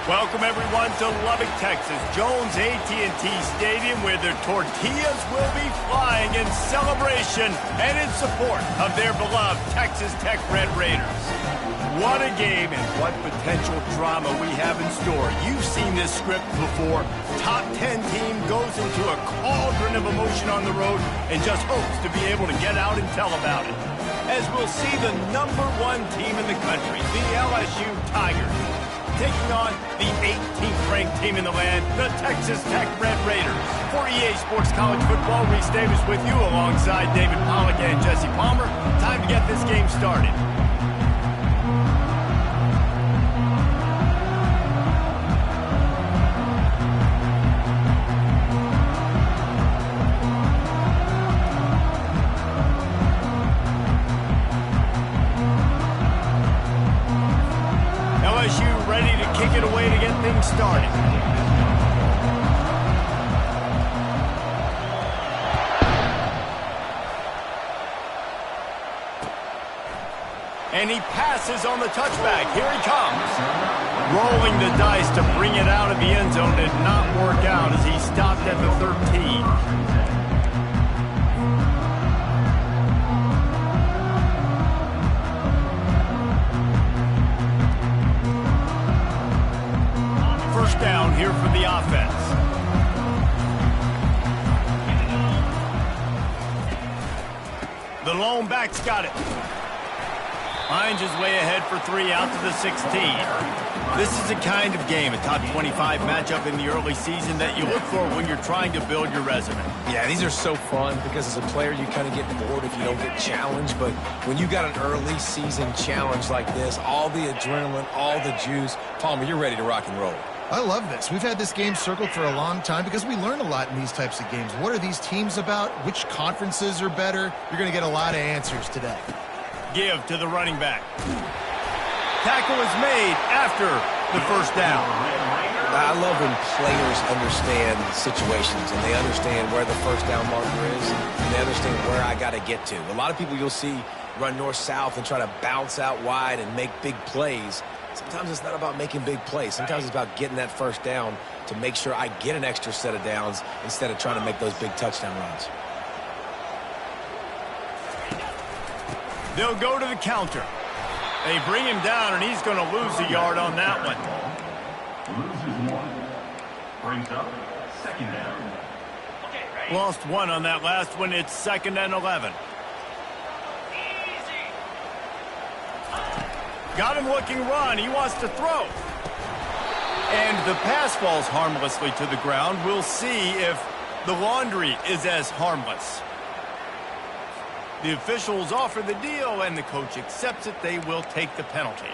Welcome, everyone, to Lubbock, Texas, Jones AT&T Stadium, where their tortillas will be flying in celebration and in support of their beloved Texas Tech Red Raiders. What a game and what potential drama we have in store. You've seen this script before. Top 10 team goes into a cauldron of emotion on the road and just hopes to be able to get out and tell about it. As we'll see the #1 team in the country, the LSU Tigers, taking on the 18th ranked team in the land, the Texas Tech Red Raiders. For EA Sports College Football, Reese Davis with you alongside David Pollack and Jesse Palmer. Time to get this game started. LSU ready to kick it away to get things started. And he passes on the touchback. Here he comes. Rolling the dice to bring it out of the end zone did not work out as he stopped at the 13. First down here for the offense. The lone back's got it. Finds his way ahead for 3 out to the 16. This is the kind of game, a top 25 matchup in the early season that you look for when you're trying to build your resume. Yeah, these are so fun because as a player you kind of get bored if you don't get challenged, but when you got an early season challenge like this, all the adrenaline, all the juice, Palmer, you're ready to rock and roll. I love this. We've had this game circled for a long time because we learn a lot in these types of games. What are these teams about? Which conferences are better? You're going to get a lot of answers today. Give to the running back. Tackle is made after the first down. I love when players understand situations and they understand where the first down marker is and they understand where I got to get to. A lot of people you'll see run north-south and try to bounce out wide and make big plays. Sometimes it's not about making big plays. Sometimes it's about getting that first down to make sure I get an extra set of downs instead of trying to make those big touchdown runs. They'll go to the counter. They bring him down, and he's going to lose a yard on that one. Loses 1. Brings up second down. Lost 1 on that last one. It's 2nd and 11. Got him looking run. He wants to throw. And the pass falls harmlessly to the ground. We'll see if the laundry is as harmless. The officials offer the deal, and the coach accepts it. They will take the penalty.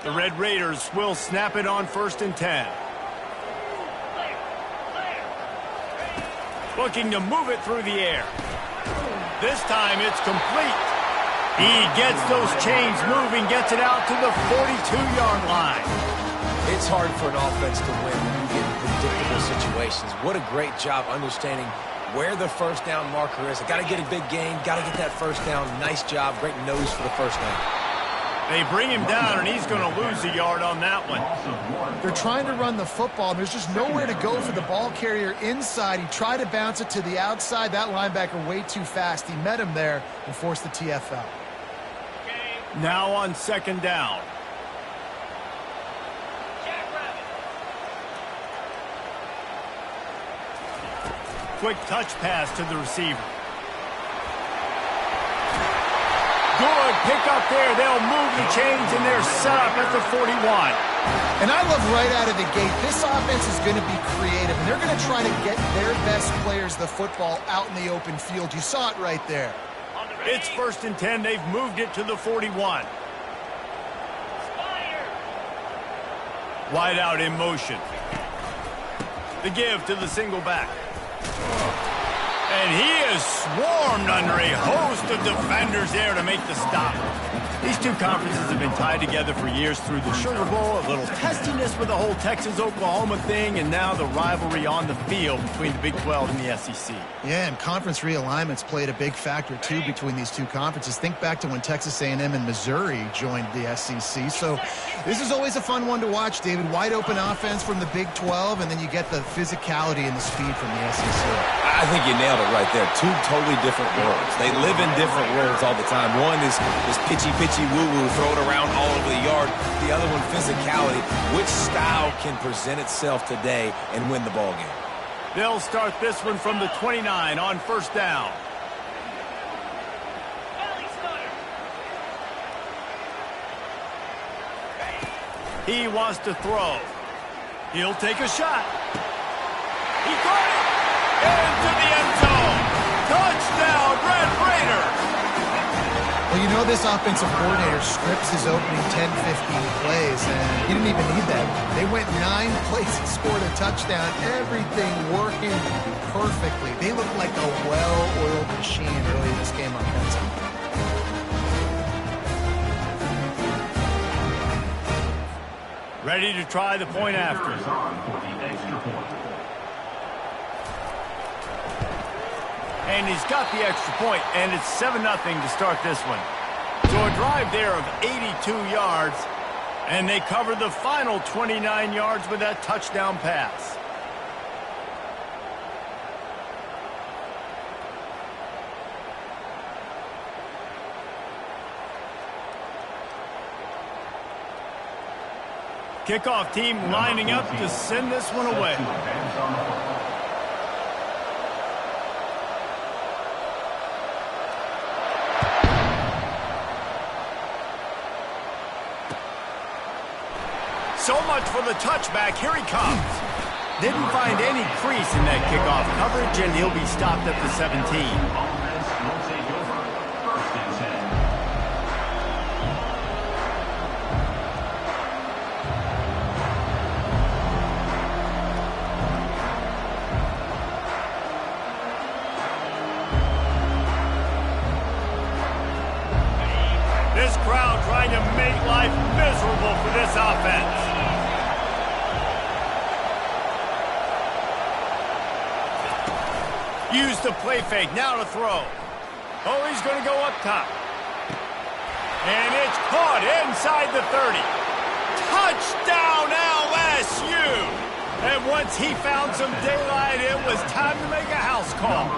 The Red Raiders will snap it on 1st and 10. Looking to move it through the air. This time it's complete. He gets those chains moving, gets it out to the 42-yard line. It's hard for an offense to win when you get in predictable situations. What a great job understanding where the first down marker is. I got to get a big gain, got to get that first down. Nice job, great nose for the first down. They bring him down, and he's going to lose a yard on that one. They're trying to run the football, and there's just nowhere to go for the ball carrier inside. He tried to bounce it to the outside. That linebacker way too fast. He met him there and forced the TFL. Now on 2nd down. Quick touch pass to the receiver. Good pick up there. They'll move the chains, and they're set up at the 41. And I love right out of the gate, this offense is going to be creative, and they're going to try to get their best players the football out in the open field. You saw it right there. It's 1st and 10. They've moved it to the 41. Wide out in motion. The give to the single back. And he is swarmed under a host of defenders there to make the stop. These two conferences have been tied together for years through the Sugar Bowl, a little testiness with the whole Texas-Oklahoma thing, and now the rivalry on the field between the Big 12 and the SEC. Yeah, and conference realignments played a big factor, too, between these two conferences. Think back to when Texas A&M and Missouri joined the SEC. So this is always a fun one to watch, David. Wide open offense from the Big 12, and then you get the physicality and the speed from the SEC. I think you nailed it right there. Two totally different worlds. They live in different worlds all the time. One is pitchy woo-woo, throw it around all over the yard. The other one, physicality. Which style can present itself today and win the ball game? They'll start this one from the 29 on first down. He wants to throw. He'll take a shot. He caught it! Into the end zone! Touchdown, Red Raiders! Well, you know this offensive coordinator scripts his opening 10, 15 plays, and he didn't even need that. They went 9 plays and scored a touchdown. Everything working perfectly. They looked like a well-oiled machine early in this game offensively. Ready to try the point after. And he's got the extra point, and it's 7-0 to start this one. So a drive there of 82 yards, and they cover the final 29 yards with that touchdown pass. Kickoff team lining up to send this one away. So much for the touchback. Here he comes. Didn't find any crease in that kickoff coverage, and he'll be stopped at the 17. This crowd trying to make life miserable for this offense. Use the play fake, now to throw. Oh, he's going to go up top. And it's caught inside the 30. Touchdown, LSU! And once he found some daylight, it was time to make a house call.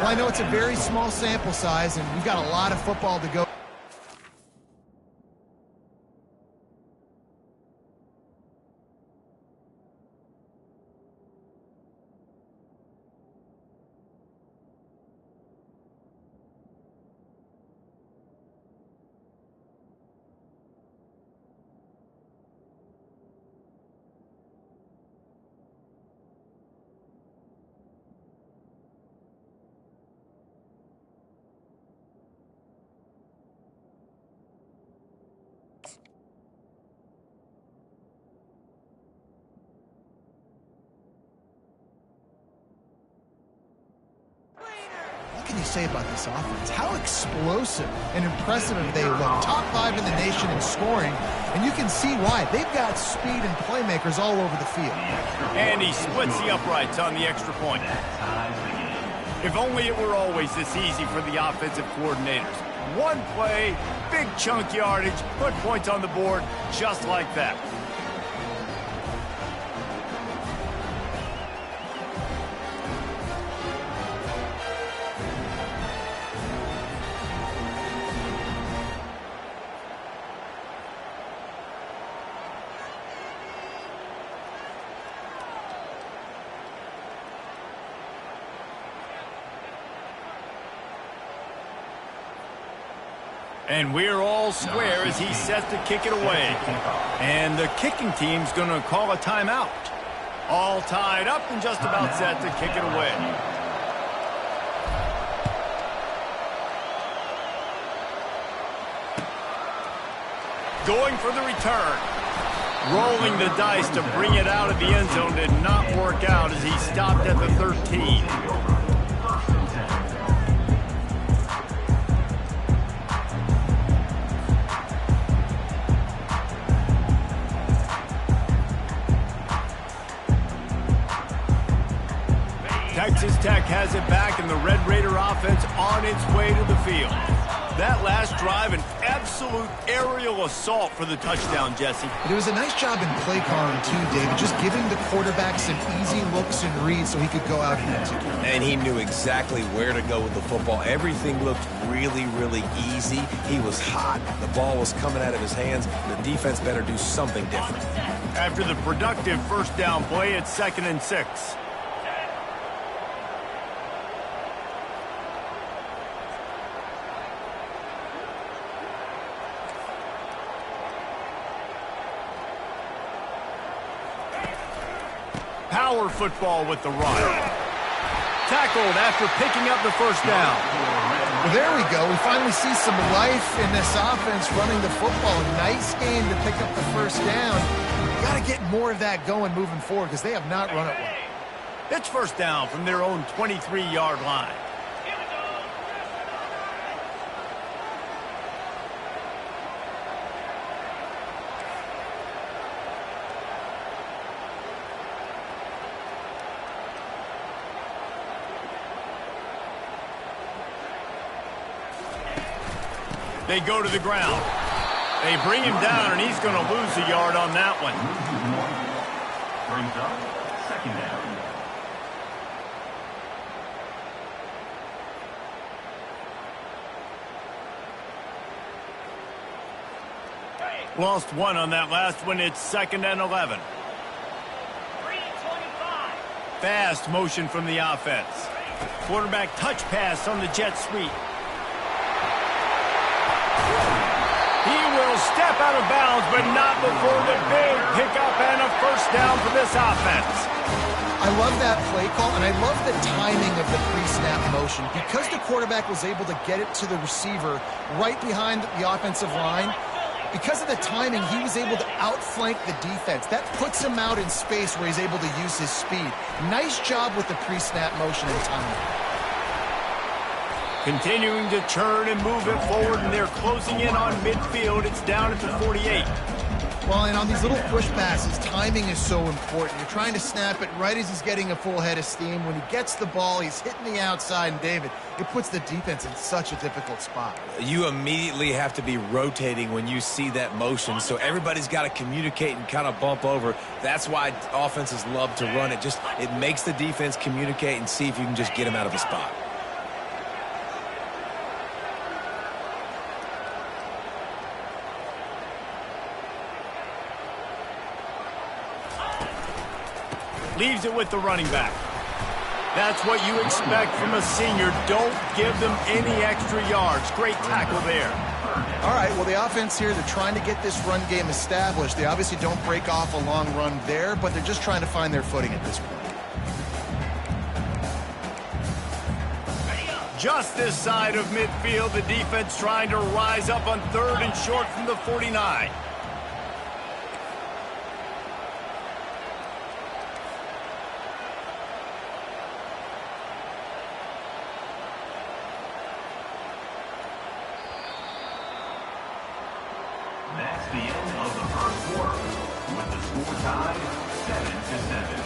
Well, I know it's a very small sample size, and we've got a lot of football to go. What can you say about this offense? How explosive and impressive have they looked. Top 5 in the nation in scoring, and you can see why. They've got speed and playmakers all over the field. And he splits the uprights on the extra point. If only it were always this easy for the offensive coordinators. One play, big chunk yardage, put points on the board just like that. And we're all square as he's set to kick it away. And the kicking team's going to call a timeout. All tied up and just about set to kick it away. Going for the return. Rolling the dice to bring it out of the end zone did not work out as he stopped at the 13. Texas Tech has it back, and the Red Raider offense on its way to the field. That last drive, an absolute aerial assault for the touchdown, Jesse. But it was a nice job in play calling, too, David, just giving the quarterback some easy looks and reads so he could go out and execute. And he knew exactly where to go with the football. Everything looked really, really easy. He was hot. The ball was coming out of his hands. The defense better do something different. After the productive first down play, it's 2nd and 6. Power football with the run. Tackled after picking up the first down. Well, there we go. We finally see some life in this offense running the football. Nice game to pick up the first down. Got to get more of that going moving forward because they have not run it well. It's first down from their own 23-yard line. They go to the ground. They bring him down, and he's going to lose a yard on that one. Brings up 2nd down. Lost one on that last one. It's 2nd and 11. Fast motion from the offense. Quarterback touch pass on the jet sweep. He will step out of bounds, but not before the big pickup and a first down for this offense. I love that play call, and I love the timing of the pre-snap motion. Because the quarterback was able to get it to the receiver right behind the offensive line, because of the timing, he was able to outflank the defense. That puts him out in space where he's able to use his speed. Nice job with the pre-snap motion and timing. Continuing to turn and move it forward, and they're closing in on midfield. It's down at the 48. Well, and on these little push passes, timing is so important. You're trying to snap it right as he's getting a full head of steam. When he gets the ball, he's hitting the outside, and David, it puts the defense in such a difficult spot. You immediately have to be rotating when you see that motion, so everybody's got to communicate and kind of bump over. That's why offenses love to run it. It makes the defense communicate and see if you can just get him out of a spot. Leaves it with the running back. That's what you expect from a senior. Don't give them any extra yards. Great tackle there. All right, well, the offense here, they're trying to get this run game established. They obviously don't break off a long run there, but they're just trying to find their footing at this point. Just this side of midfield, the defense trying to rise up on 3rd and short from the 49. That's the end of the first quarter, with the score tied 7-7.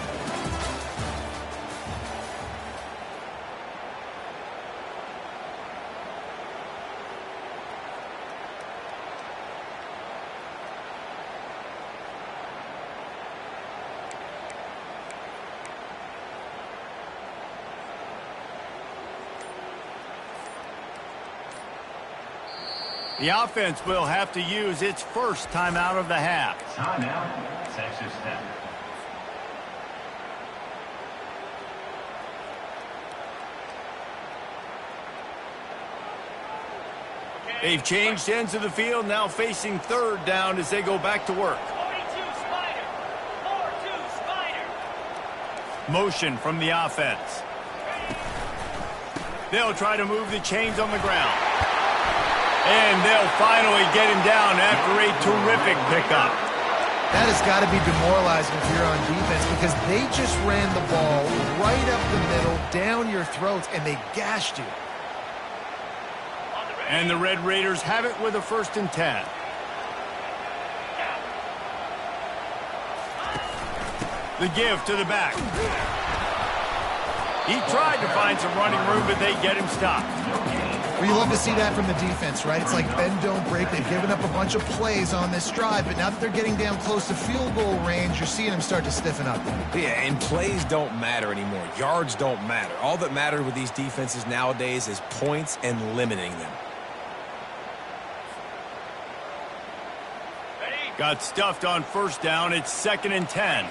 The offense will have to use its first timeout of the half. Timeout, Texas Tech. They've changed ends of the field, now facing 3rd down as they go back to work. 42 Spider. 4-2 Spider. Motion from the offense. They'll try to move the chains on the ground. And they'll finally get him down after a terrific pickup. That has got to be demoralizing if you're on defense because they just ran the ball right up the middle, down your throats, and they gashed you. And the Red Raiders have it with a 1st and 10. The give to the back. He tried to find some running room, but they get him stopped. Well, you love to see that from the defense, right? It's like bend, don't break. They've given up a bunch of plays on this drive, but now that they're getting down close to field goal range, you're seeing them start to stiffen up. Yeah, and plays don't matter anymore. Yards don't matter. All that matters with these defenses nowadays is points and limiting them. Got stuffed on first down. It's 2nd and 10.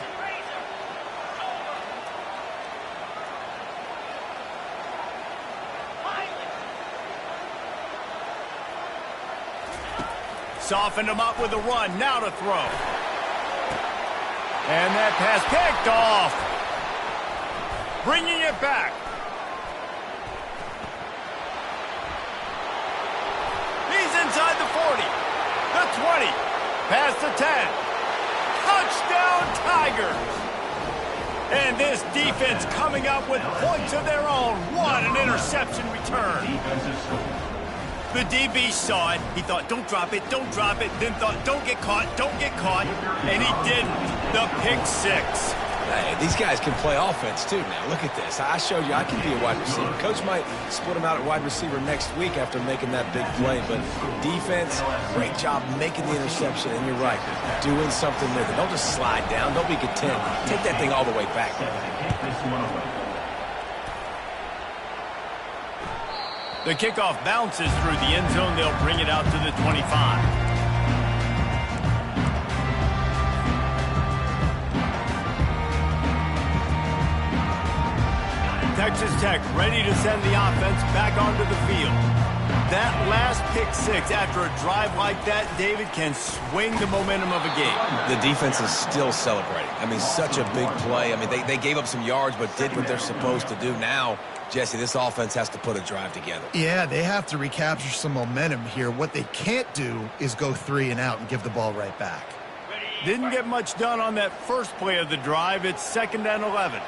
Softened him up with a run. Now to throw. And that pass picked off. Bringing it back. He's inside the 40. The 20. Past the 10. Touchdown, Tigers. And this defense coming up with points of their own. What an interception return. The DB saw it. He thought, don't drop it, don't drop it. Then thought, don't get caught, don't get caught. And he didn't. The pick 6. Hey, these guys can play offense, too, now. Look at this. I showed you I can be a wide receiver. Coach might split him out at wide receiver next week after making that big play. But defense, great job making the interception. And you're right, doing something with it. Don't just slide down. Don't be content. Take that thing all the way back. The kickoff bounces through the end zone. They'll bring it out to the 25. Texas Tech ready to send the offense back onto the field. That last pick 6 after a drive like that, David, can swing the momentum of a game. The defense is still celebrating. I mean, such a big play. I mean, they gave up some yards but did what they're supposed to do. Now, Jesse, this offense has to put a drive together. Yeah, they have to recapture some momentum here. What they can't do is go 3 and out and give the ball right back. Didn't get much done on that first play of the drive. It's 2nd and 11.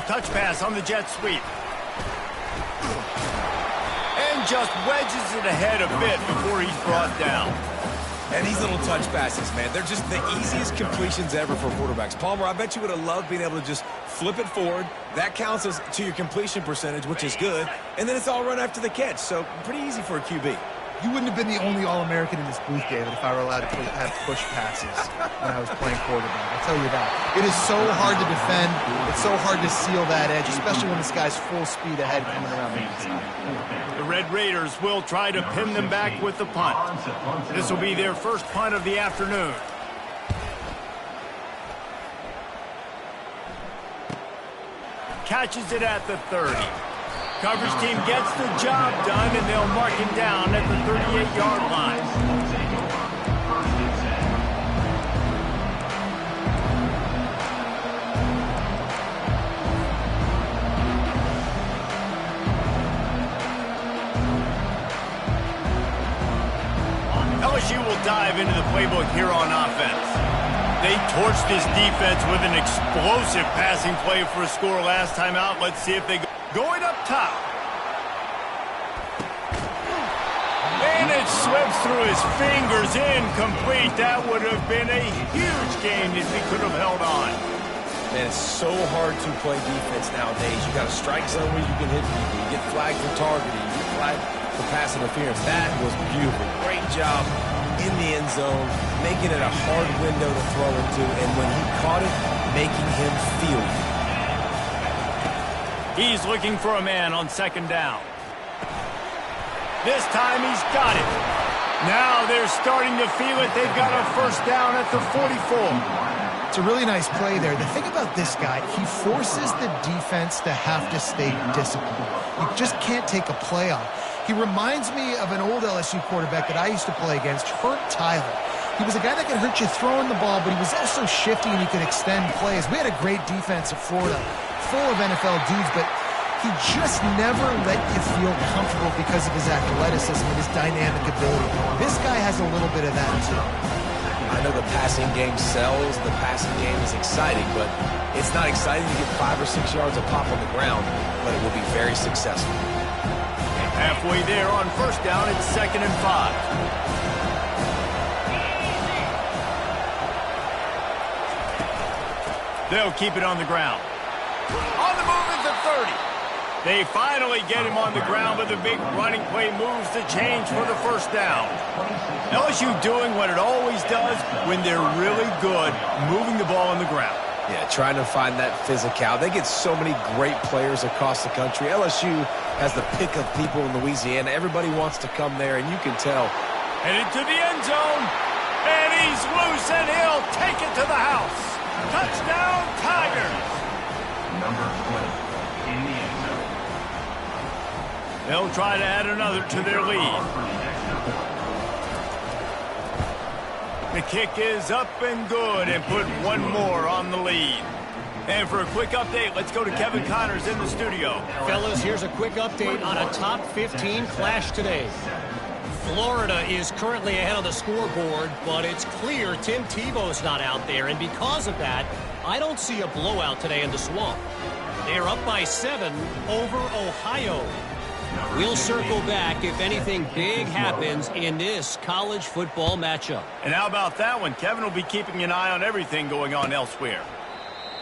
Touch pass on the jet sweep. And just wedges it ahead a bit before he's brought down. And these little touch passes, man, they're just the easiest completions ever for quarterbacks. Palmer, I bet you would have loved being able to just flip it forward. That counts as to your completion percentage, which is good. And then it's all run after the catch, so pretty easy for a QB. You wouldn't have been the only All-American in this booth, David, if I were allowed to have push passes when I was playing quarterback. I'll tell you that. It is so hard to defend. It's so hard to seal that edge, especially when this guy's full speed ahead coming around the inside. The Red Raiders will try to pin them back with the punt. This will be their first punt of the afternoon. Catches it at the 30. Coverage team gets the job done, and they'll mark him down at the 38-yard line. LSU will dive into the playbook here on offense. They torched this defense with an explosive passing play for a score last time out. Let's see if they go. Going up top. And it slips through his fingers, incomplete. That would have been a huge game if he could have held on. Man, it's so hard to play defense nowadays. You got a strike zone where you can hit people. You get flagged for targeting. You get flagged for pass interference. That was beautiful. Great job in the end zone, making it a hard window to throw into. And when he caught it, making him feel it. He's looking for a man on 2nd down. This time he's got it. Now they're starting to feel it. They've got a first down at the 44. It's a really nice play there. The thing about this guy, he forces the defense to have to stay disciplined. You just can't take a play off. He reminds me of an old LSU quarterback that I used to play against, Hurt Tyler. He was a guy that could hurt you throwing the ball, but he was also shifty and he could extend plays. We had a great defense at Florida, full of NFL dudes, but he just never let you feel comfortable because of his athleticism and his dynamic ability. This guy has a little bit of that too. I know the passing game sells, the passing game is exciting, but it's not exciting to get 5 or 6 yards of pop on the ground, but it will be very successful. Halfway there on first down, it's 2nd and 5. They'll keep it on the ground. On the move is the 30. They finally get him on the ground, but the big running play moves the change for the first down. LSU doing what it always does when they're really good, moving the ball on the ground. Yeah, trying to find that physical. They get so many great players across the country. LSU has the pick of people in Louisiana. Everybody wants to come there, and you can tell. Headed to the end zone, and he's loose, and he'll take it to the house. Touchdown, Tigers! Number 20 in the end zone. They'll try to add another to their lead. The kick is up and good and put one more on the lead. And for a quick update, let's go to Kevin Connors in the studio. Fellas, here's a quick update on a top 15 clash today. Florida is currently ahead of the scoreboard, but it's clear Tim Tebow's not out there, and because of that, I don't see a blowout today in the Swamp. They're up by 7 over Ohio. We'll circle back if anything big happens in this college football matchup. And how about that one? Kevin will be keeping an eye on everything going on elsewhere.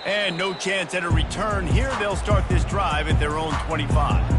And no chance at a return here. They'll start this drive at their own 25.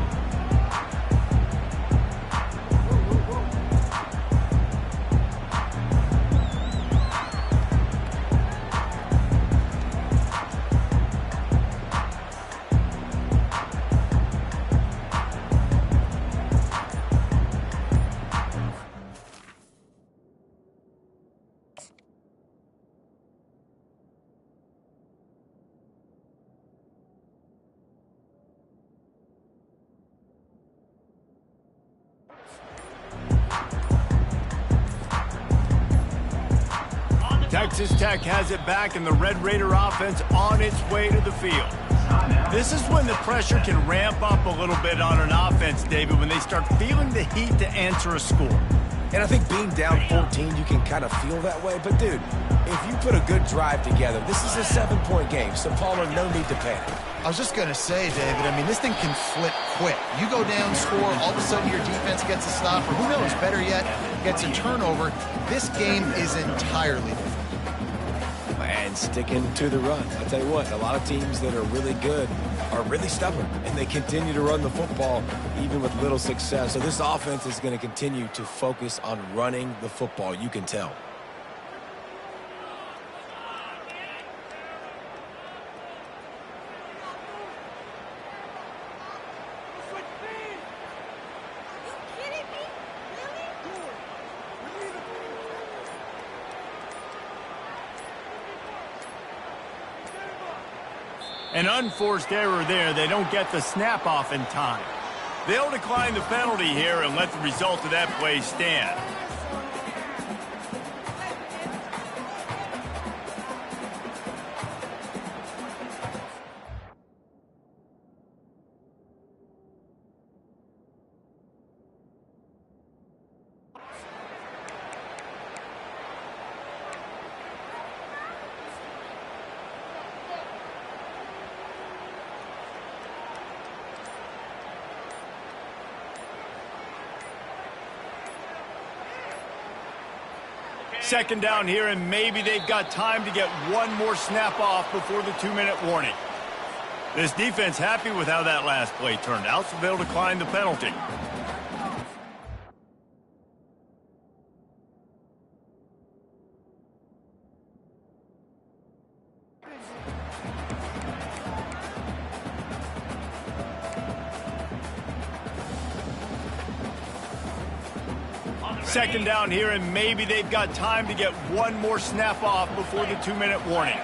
Texas Tech has it back, and the Red Raider offense on its way to the field. This is when the pressure can ramp up a little bit on an offense, David, when they start feeling the heat to answer a score. And I think being down 14, you can kind of feel that way. But, dude, if you put a good drive together, this is a 7-point game, so Palmer, no need to panic. I was just going to say, David, I mean, this thing can flip quick. You go down, score, all of a sudden your defense gets a stop, or who knows, better yet, gets a turnover. This game is entirely different. And sticking to the run. I'll tell you what, a lot of teams that are really good are really stubborn, and they continue to run the football even with little success. So this offense is going to continue to focus on running the football. You can tell. An unforced error there. They don't get the snap off in time. They'll decline the penalty here and let the result of that play stand. Second down here, and maybe they've got time to get one more snap off before the 2-minute warning. This defense happy with how that last play turned out, so they'll decline the penalty. Second down here, and maybe they've got time to get one more snap off before the 2-minute warning.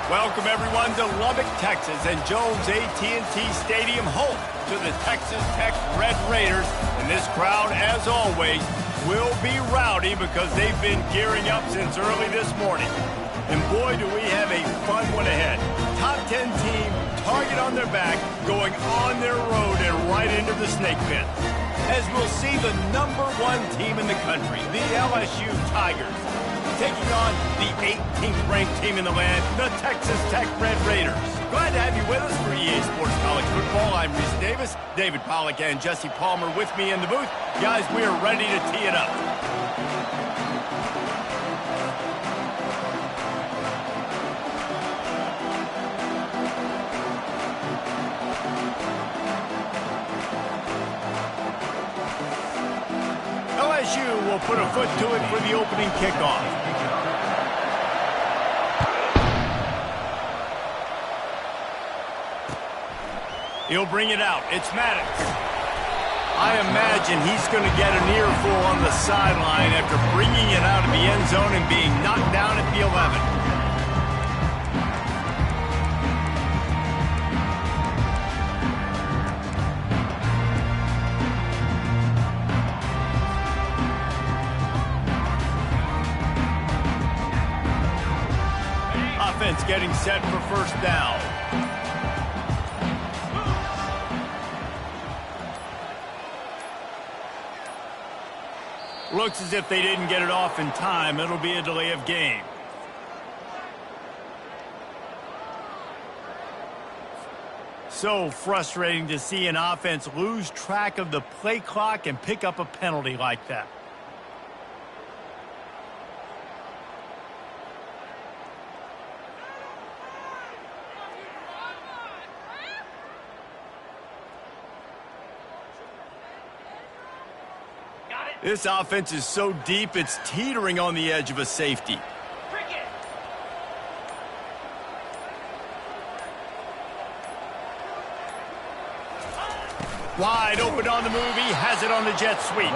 Welcome everyone to Lubbock, Texas, and Jones AT&T Stadium, home to the Texas Tech Red Raiders. And this crowd, as always, will be rowdy because they've been gearing up since early this morning. And boy, do we have a fun one ahead. Top 10 team, target on their back, going on their road and right into the snake pit. As we'll see the #1 team in the country, the LSU Tigers, taking on the 18th ranked team in the land, the Texas Tech Red Raiders. Glad to have you with us for EA Sports College Football. I'm Reese Davis, David Pollack and Jesse Palmer with me in the booth. Guys, we are ready to tee it up. LSU will put a foot to it for the opening kickoff. He'll bring it out. It's Maddox. I imagine he's going to get an earful on the sideline after bringing it out of the end zone and being knocked down at the 11. Offense getting set for first down. Looks as if they didn't get it off in time. It'll be a delay of game. So frustrating to see an offense lose track of the play clock and pick up a penalty like that. This offense is so deep, it's teetering on the edge of a safety. Wide open on the move. He has it on the jet sweep.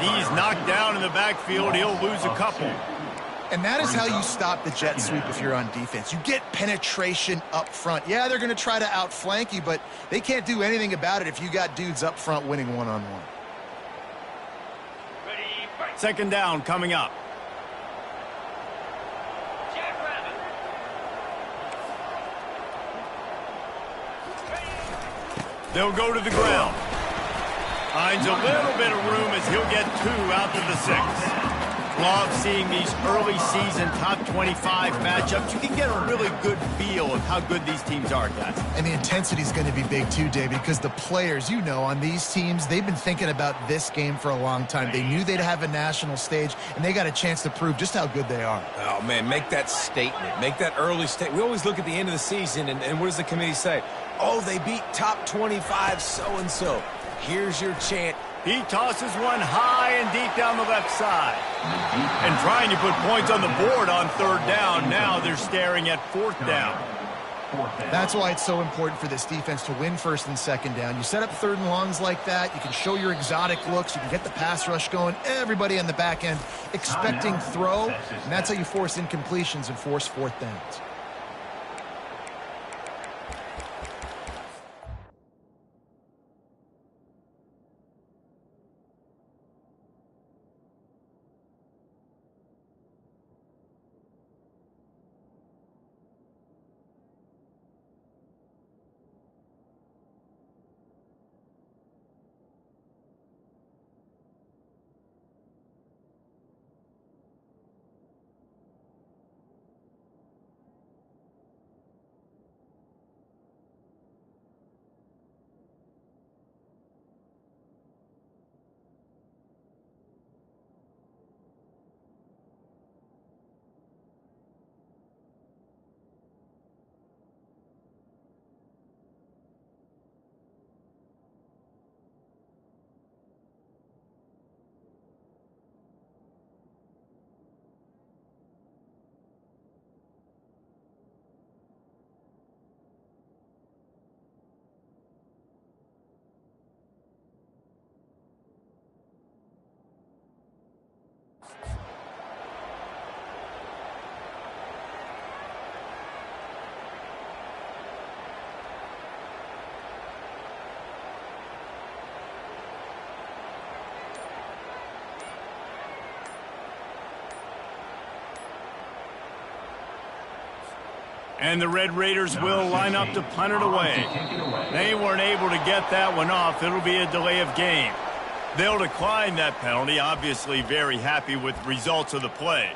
He's knocked down in the backfield. He'll lose a couple. And that is how you stop the jet sweep if you're on defense. You get penetration up front. Yeah, they're going to try to outflank you, but they can't do anything about it if you got dudes up front winning one-on-one. Second down coming up. They'll go to the ground. Finds a little bit of room as he'll get 2 out to the 6. Love seeing these early season top 25 matchups. You can get a really good feel of how good these teams are, guys. And the intensity is going to be big too, David, because the players, you know, on these teams, they've been thinking about this game for a long time. They knew they'd have a national stage, and they got a chance to prove just how good they are. Oh, man, make that statement. Make that early statement. We always look at the end of the season, and what does the committee say? Oh, they beat top 25 so-and-so. Here's your chance. He tosses one high and deep down the left side. And trying to put points on the board on 3rd down. Now they're staring at 4th down. That's why it's so important for this defense to win 1st and 2nd down. You set up 3rd and longs like that. You can show your exotic looks. You can get the pass rush going. Everybody on the back end expecting throw. And that's how you force incompletions and force 4th downs. And the Red Raiders will line up to punt it away. They weren't able to get that one off. It'll be a delay of game. They'll decline that penalty, obviously very happy with the results of the play.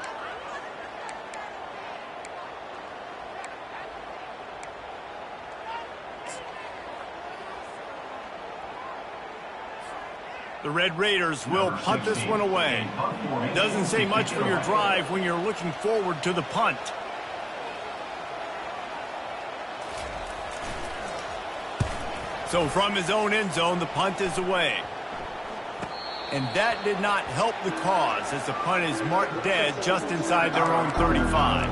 The Red Raiders will punt this one away. Doesn't say much for your drive when you're looking forward to the punt. So from his own end zone, the punt is away. And that did not help the cause as the punt is marked dead just inside their own 35.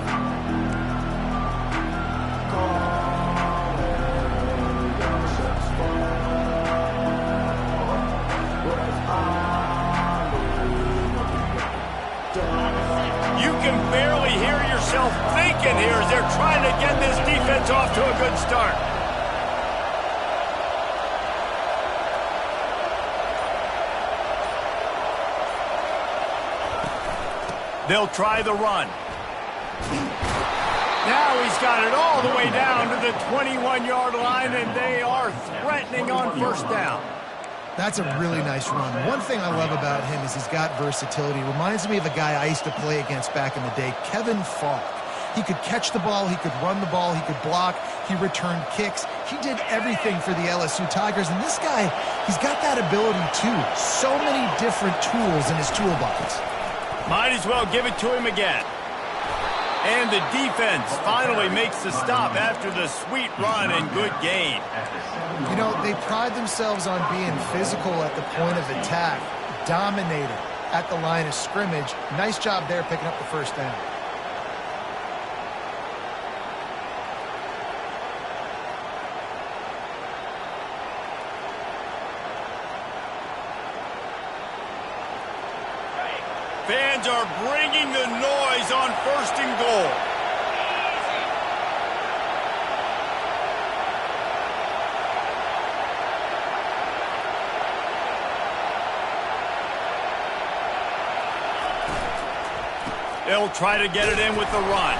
You can barely hear yourself thinking here as they're trying to get this defense off to a good start. They'll try the run. Now he's got it all the way down to the 21-yard line, and they are threatening on first down. That's a really nice run. One thing I love about him is he's got versatility. Reminds me of a guy I used to play against back in the day, Kevin Falk. He could catch the ball, he could run the ball, he could block, he returned kicks. He did everything for the LSU Tigers, and this guy, he's got that ability too. So many different tools in his toolbox. Might as well give it to him again. And the defense finally makes the stop after the sweet run and good gain. You know, they pride themselves on being physical at the point of attack, dominating at the line of scrimmage. Nice job there picking up the first down. Fans are bringing the noise on first and goal. They'll try to get it in with the run.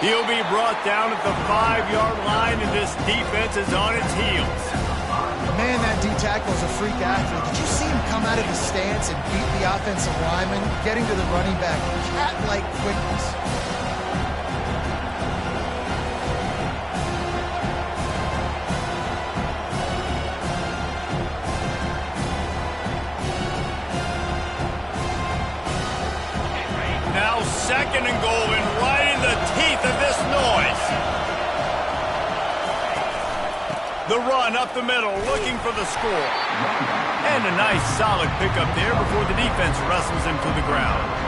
He'll be brought down at the 5-yard line, and this defense is on its heels. Man, that D-tackle is a freak athlete. Did you see him come out of his stance and beat the offensive lineman, getting to the running back? Cat-like quickness. Now second and goal, and right in the teeth of this noise. The run up the middle, looking for the score. And a nice solid pickup there before the defense wrestles him to the ground.